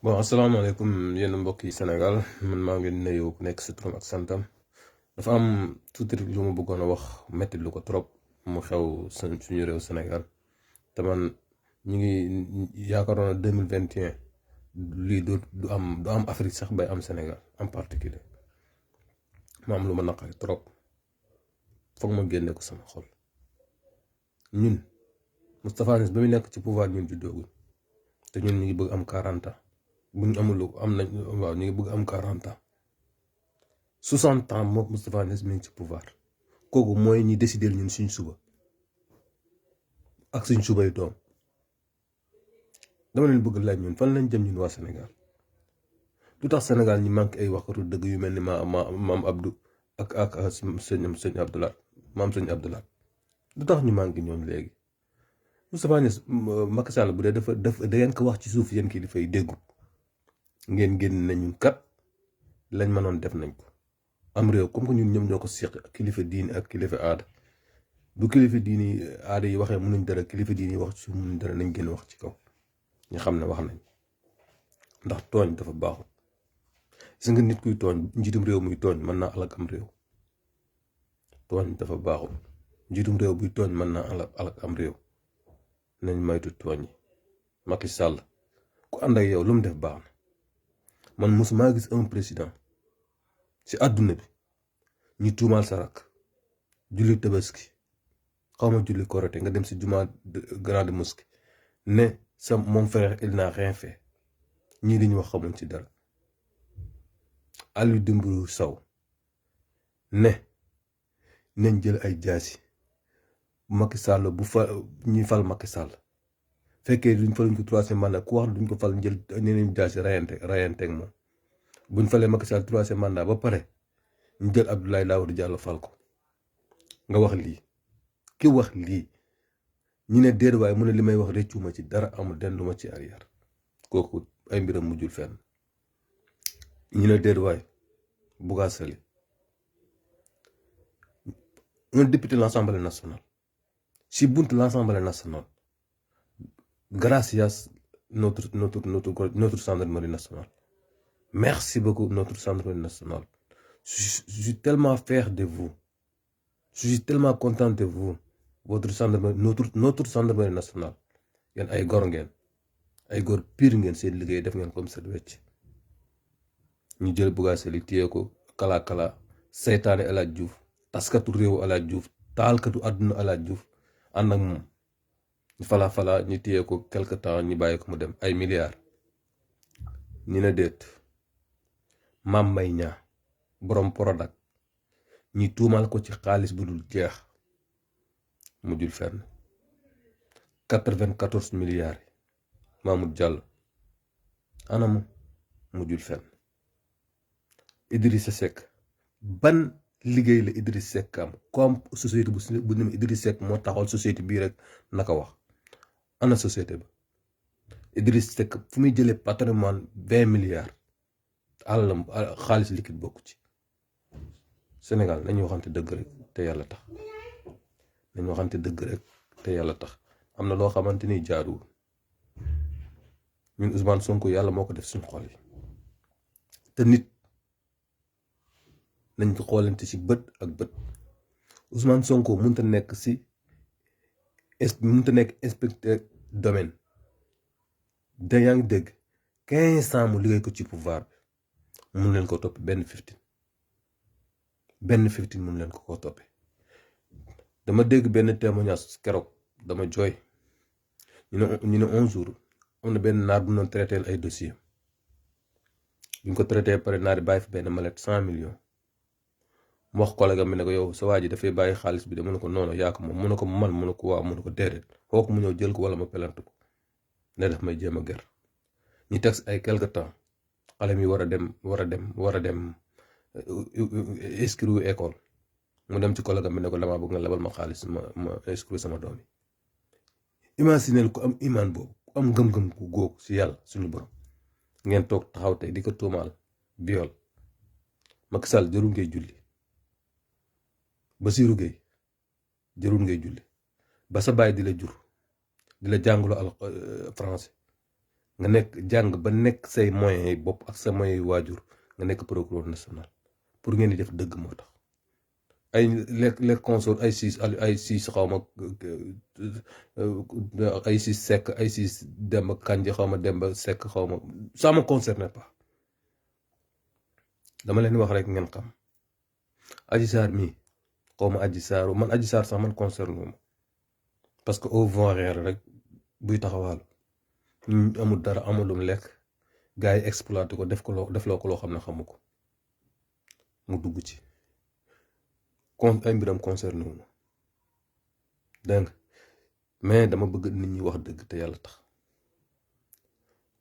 bon asalaamaaleykum yéen mbokk yi Sénégal man maa ngi nuyu ku nekk si turam ak santam dafa am tuuti rek lu ma bëggoon a wax metti lu ko trop mu xew suñu réew Sénégal te man ñu ngi yaakaaroon na 2021 lii du am Afrique sax bay am Sénégal en particulier ma am lu ma naqari trop foog ma génne ko sama xol ñun Moustapha Niasse ba mu nekk ci pouvoir ñun juddooguñ te ñun ñu ngi bëgg am 40 ans. bu ñu amul am nañ waaw ñu ngi bëgg am 40 ans 60 ans moom Moustapha Niasse mi ngi ci pouvoir kooku mooy ñi décider ñun suñ suba ak suñ subay doom dama leen bëgg laaj ñun fan lañ jëm ñun waa Sénégal lu tax Sénégal ñi manqué ay waxatu dëgg yu mel ni maam Abdou ak sëñ Abdoulaye maam sëñ Abdoulaye lu tax ñu manqué ñoom léegi Moustapha Niasse Macky Sall bu dee dafa da ngeen ko wax ci suuf yéen kii dafay déggu ngeen génn nañu kat lañ mënoon def nañ ko am réew comme que ñun ñoom ñoo ko seq kilifa diini ak kilifa aada bu kilifa diini aada yi waxee mënuñ dara kilifa diini yi wax ci suuf mënuñ dara nañ génn wax ci kaw ñu xam ne wax nañ ndax tooñ dafa baaxul gis nga nit kuy tooñ njiitum réew muy tooñ mën naa alak am réew tooñ dafa baaxul njiitum réew buy tooñ mën naa alak am réew nañ maytu tooñ yi Macky Sall ku ànd ak yow lu mu def baax na man mosuma gis un président ci àdduna bi ñu tuumaal sa rakk julli tabaski xawma julli korité nga dem ci jumaa grande mosquée ne sa mon frère il n'a rien fait ñii di ñu wax xamuñ ci dara Aliou Dembourou Sow ne nañ jël ay jaasi Macky Sall bu fa ñuy fal Macky Sall fekkee duñ faluñ ko troisième mandat ku wax duñ ko fal jël ñeneen jaasi rayante ak moom buñ falee Macky Sall troisième mandat ba pare ñu jël Abdoulaye Daouda Diallo fal ko nga wax lii ki wax lii ñu ne déet waaye mu ne li may wax rëccuma ci dara amul denduma ci arrière kooku ay mbiram mujjul fenn ñu ne déet waaye Bouga Sali un député de l'Assemblée nationale si buntu l'Assemblée nationale gracias notre gendarmerie nationale merci beaucoup notre gendarmerie nationale je suis tellement fier de vous je suis tellement content de vous votre gendarmerie notre gendarmerie nationale yéen ay gor ngeen ay gor pire ngeen seen liggéey def ngeen comme set wecc ñu jël Bouga Sali téye ko kala seytaane El Hadj Diouf taskatu réewu El Hadj Diouf taalkatu àdduna El Hadj Diouf ànd ak moom ñu fala ñu téye ko quelque temps ñu bàyyi ko mu dem ay milliards ñu ne déet Mame Mbaye Niang borom Prodac ñi tuumal ko ci xaalis bu dul jeex mujjul fenn 94 milliards yi Mamour Diallo anamu mujjul fenn Idrissa Seck ban liggéey la Idrissa Seck am comme société bu ne Idrissa Seck moo taxawal société bii rek naka wax ana société ba Idrissa Seck fu muy jëlee patrimoine 20 milliards alalam xaalis liquide bokku ci Sénégal nañu waxante dëgg rek te yàlla tax nañu waxante dëgg rek te yàlla tax am na loo xamante ni jaaduwul ñun Ousmane Sonko yàlla moo ko def suñu xol yi te nit nañ ko xoolante ci bët ak bët Ousmane Sonko mënut a nekk inspecteur domaine da yaa ngi dégg 15 ans mu liggéey ko ci pouvoir bi mun leen ko topp benn 15 mun leen ko toppee dama dégg benn témoignage keroog dama jooy ñu ne 11 jours am na benn naar bu noon traité ay dossier bu ñu ko traité pare naar yi bàyyi fi benn mallette 100 millions mu wax collègue am bi ne ko yow sa waa ji dafay bàyyi xaalis bi de mu ne ko noonu yaa ko moom mu ne ko man mu ne ko waaw mu ne ko déedéet kooku mu ñëw jël ko wala ma pelante ko ne daf may jéem a ger ñu teg ay quelque temps xale mi war a dem inscrire école mu dem ci collègue am bi ne ko damaa bëgg nga lebal ma xaalis ma inscrire sama doom yi imagineel ku am imaan boobu ku am ngëm-ngëm ku góog si yàlla suñu borom ngeen toog taxaw tey di ko tuumaal viol Macky Sall jarul ngay julli Bassirou Gueye jarul ngay julli ba sa baay di la jur di la jàngaloo français nga nekk jàng ba nekk say moyens yi bopp ak sa moyens yu waajur nga nekk procureur national pour ngeen di def dëgg moo tax ay les consorts ay siis xawma ay siis sekk ay siis demba kanji xawma demba sekk xawma ça me concerne pas dama leen wax rek ngeen xam Adji Sarr mii xawma Adji Sarr man Adji Sarr sax man concerne ma parce que au vent rek buy taxawaalu amul dara amulum lekk gars yi exploité ko def loo ko loo xam ne xamu ko mu dugg ci ay mbiram concerné wu ma dégg nga mais dama bëgg nit ñi wax dëgg te yàlla tax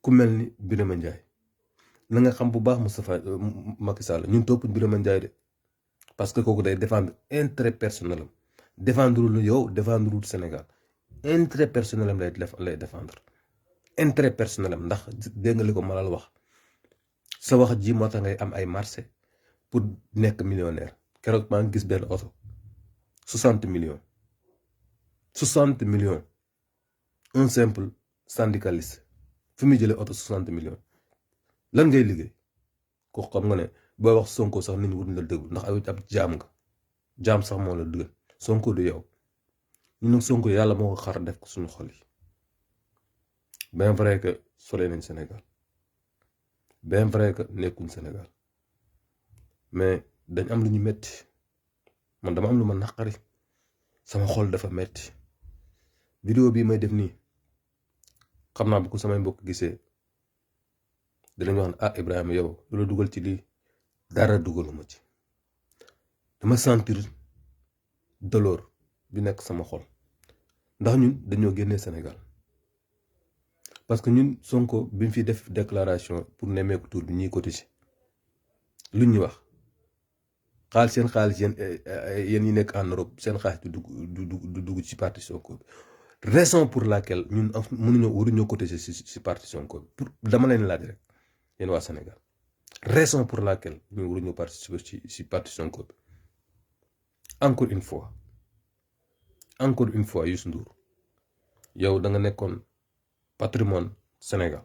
ku mel ni Birama Ndiaye na nga xam bu baax Moustapha Macky Sall ñun topp Birama Ndiaye de parce que kooku day défendre intérêt personnel am défendre lu yow défendre lu Sénégal intérêt personnel am lay défendre intérêt personnel am ndax dégg nga li ko malal wax sa wax ji moo tax ngay am ay marché pour nekk millionnaire keroog maa ngi gis benn oto 60 millions un simple syndicaliste fi muy jëlee oto 60 millions lan ngay liggéey ko xam nga ne booy wax Sonko sax nit ñi wuñ la déglu ndax ay ab jaam nga jaam sax moo la dëggal Sonko du yow ñun nag Sonko yàlla moo ko xar def ko suñu xol yi bien vrai que sore nañ Sénégal bien vrai que nekkuñ Sénégal mais dañ am lu ñu metti man dama am lu ma naqari sama xol dafa metti vidéo bii may def nii xam naa bu ko samay mbokk gisee dinañ wax ne ah Ibrahima yow lu la dugal ci lii dara dugaluma ci dama sentir douleur bi nekk sama xol ndax ñun dañoo génnee Sénégal parce que ñun Sonko bi mu fi def déclaration pour nemmeeku tour bi ñuy cotiser luñ ñu wax xaalis yéen ñi nekk en Europe seen xaalis du dugg ci parti Sonko bi raison pour laquelle ñun waruñoo cotiser ci parti Sonko bi pour dama leen laaj rek yéen waa Sénégal raison pour laquelle ñun waruñoo participer ci parti Sonko bi encore une fois Youssou Ndour yow da nga nekkoon patrimoine Sénégal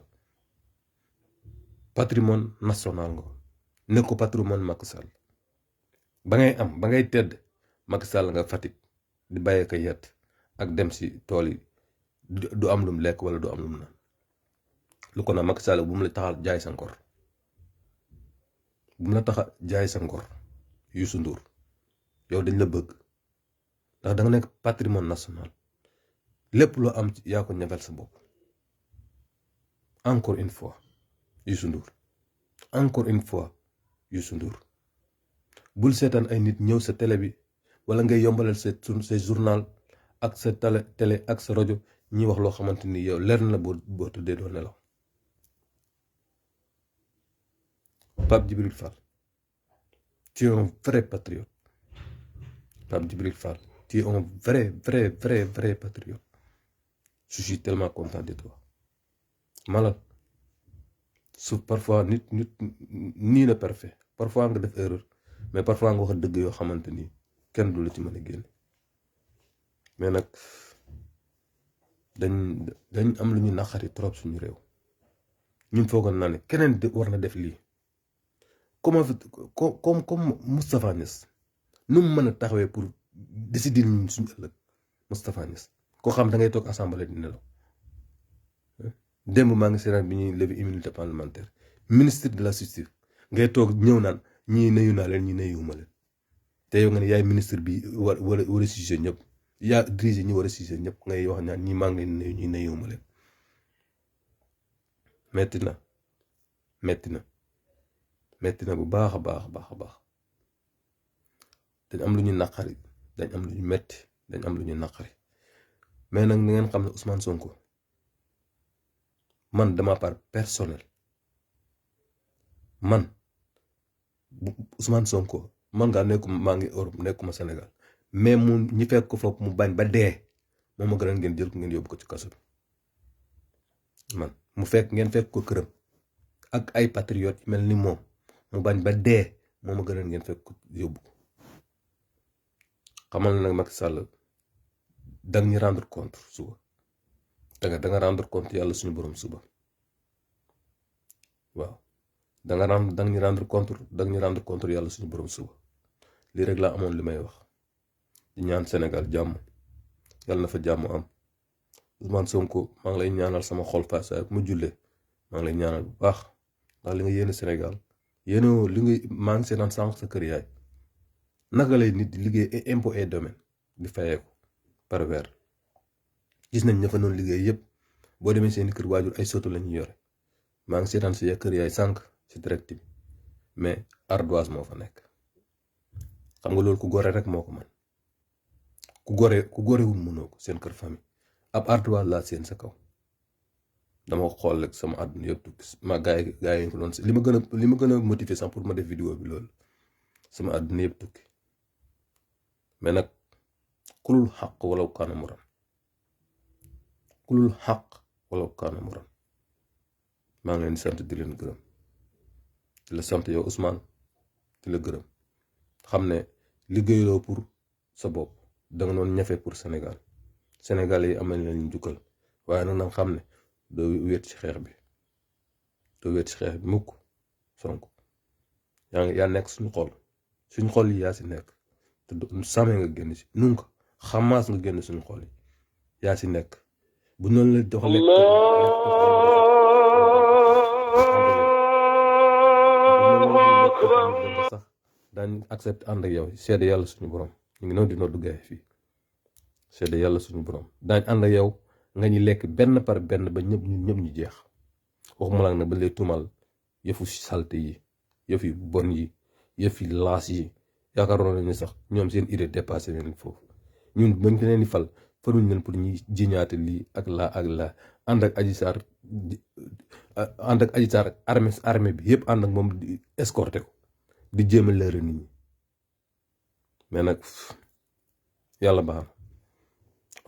patrimoine national nga nekk ko patrimoine Macky Sall ba ngay tedd Macky Sall nga Fatick di bàyyee ko yett ak dem si tool yi du am lum lekk wala du am lum naan lu ko na Macky Sall bu mu la taxal jaay sa ngor bu mu la taxa jaay sa ngor Youssou Ndour yow dañ la bëgg ndax da nga nekk patrimoine national lépp loo am ci yaa ko ñafel sa bopp encore une fois Youssou Ndour encore une fois Youssou Ndour bul seetaan ay nit ñëw sa télé bi wala ngay yombalal sa journal ak sa télé ak sa rajo ñuy wax loo xamante ni yow leer na la boo tëddee doo nelaw Pape Djibril Fall tu es un vrai patriote Pape Djibril Fall tu es un vrai patriote je suis tellement content de toi malal su parfois nit nii na parfait parfois nga def erreur mais parfois nga wax dëgg yoo xamante ni kenn du la ci mën a génne mais nag dañ am lu ñu naqari trop suñu réew ñun foogoon naa ne keneen war na def lii comme Moustapha Niass nu mu mën a taxawee pour décider ñun suñu ëllëg Moustapha Niass koo xam da ngay toog assemblée di nelaw démb maa ngi seetaan bi ñuy lever immunité parlementaire ministre de la justice ngay toog ñëw naan ñii nuyu naa leen ñi nuyuwuma leen te yow nga ne yaay ministre bi war a siise ñëpp yaa dirigé ñi war a siise ñëpp ngay wax ñaan ñi maa ngi leen nuyu ñi nuyuwuma leen metti na bu baax a baax dañ am lu ñu naqari dañ am lu ñu metti dañ am lu ñu naqari mais nag ni ngeen xam ne Ousmane Sonko man dama part personnel man Ousmane Sonko man ngaa nekkuma maa ngi Europe nekkuma Sénégal mais mu ñi fekk ko foofu mu bañ ba dee moom ma gënal ngeen jël ko ngeen yóbbu ko ci kaso bi man ngeen fekk ko këram ak ay patriotes mel ni moom mu bañ ba dee moom ma gënal ngeen fekk ko yóbbu ko xamal na nag Macky Sall danga ñu rendre compte suba danga rendre compte yàlla suñu borom suba waaw danga ñu rendre compte yàlla suñu borom suba lii rek laa amoon li may wax di ñaan Sénégal jàmm yàlla na fa jàmm am Ousmane Sonko maa ngi lay ñaanal sama xol fa saa mu jullee maa ngi lay ñaanal bu baax ndax li nga yéene Sénégal yéenoo li nga maa ngi seetaan sànq sa kër yaay naka lay nit di liggéey impôt et domaine di fayeeku par weer gis nañ ña fa noonu liggéey yëpp boo demee seeni kër waajur ay soto lañuy yore maa ngi seetaan sa kër yaay sànq ci direct bi mais ardoise moo fa nekk xam nga loolu ku gore rek moo ko mën ku gorewul mënoo ko seen kër famille ab ardoise laa seen sa kaw dama xool rek sama àdduna yëpp tukki ma gaay yi ko doon li ma gën a motivé sax pour ma def vidéo bi loolu sama àdduna yëpp tukki mais nag kulul xaq walaw kaana muran kulul xaq walaw kaana muran maa ngi leen di sant di leen gërëm di la sant yow Ousmane di la gërëm xam ne liggéeyuloo pour sa bopp danga noon ñafe pour Sénégal yi amal nañu njukkal waaye nag nag xam ne doo wéet ci xeex bi mukk Sonko yaa nekk suñu xol yi yaa si nekk te samee nga génn si nun ko xamaas nga génn suñu xol yi yaa si nekk bu noonu la dox lekk sax daañ accepté ànd ak yow seede yàlla suñu borom ñu ngi noonu di noddu gaay fii seede yàlla suñu borom daañ ànd ak yow nga ñu lekk benn par benn ba ñëpp ñu jeex waxuma la nag ba lay tuumal yëfu salte yi yëf yi bon yi yëf yi laas yi yaakaaroon nañu sax ñoom seen idée dépassé leen foofu ñun bañ ko leen di fal faruñ leen pour ñuy jiñaate lii ak laa ànd ak Adji Sarr ak armée bi yëpp ànd ak moom di escorté ko di jéem a leeral nit ñi mais nag yàlla baax na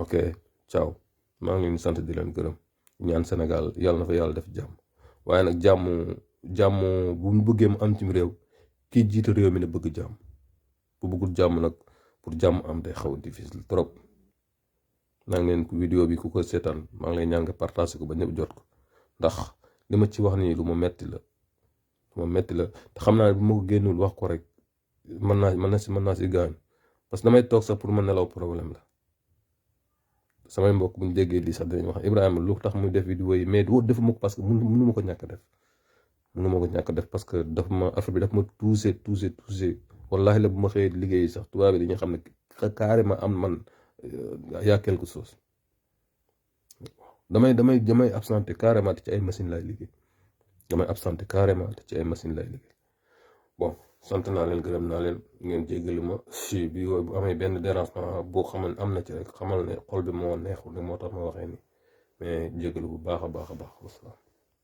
ok ciao maa ngi leen sant di leen gërëm ñaan Sénégal yàlla na fa yàlla def jàmm waaye nag jàmm bu mu bëggee mu am ci réew kii jiite réew mi ne bëgg jàmm bu bëggul jàmm nag pour jàmm am day xaw a difficile trop maa ngi leen vidéo bi ku ko seetaan maa ngi lay ñaan nga partage ko ba ñëpp jot ko ndax li ma ci wax nii lu ma metti la te xam naa ne bu ma ko génnul wax ko rek mën naa si gaañ parce que damay toog sax pour ma nelaw problème la samay mbokk bu ñu déggee lii sax dinañ wax Ibrahima lu tax muy def vidéo yi mais defuma ko parce que mënu ma ko ñàkk def parce que affaire bi daf ma touché wallahi la bu ma xëyee liggéey sax tubaab bi dañuy xam ne carrément am man yaa quelque chose damay absenté carrément te ci ay machine lay liggéey bon sant naa leen gërëm naa leen ngeen jéggali ma si bi bu amee benn dérangement boo xamal am na ci rek xamal ne xol bi moo neexul ne moo tax ma waxee ni mais jéggalu bu baax a baax wasalaam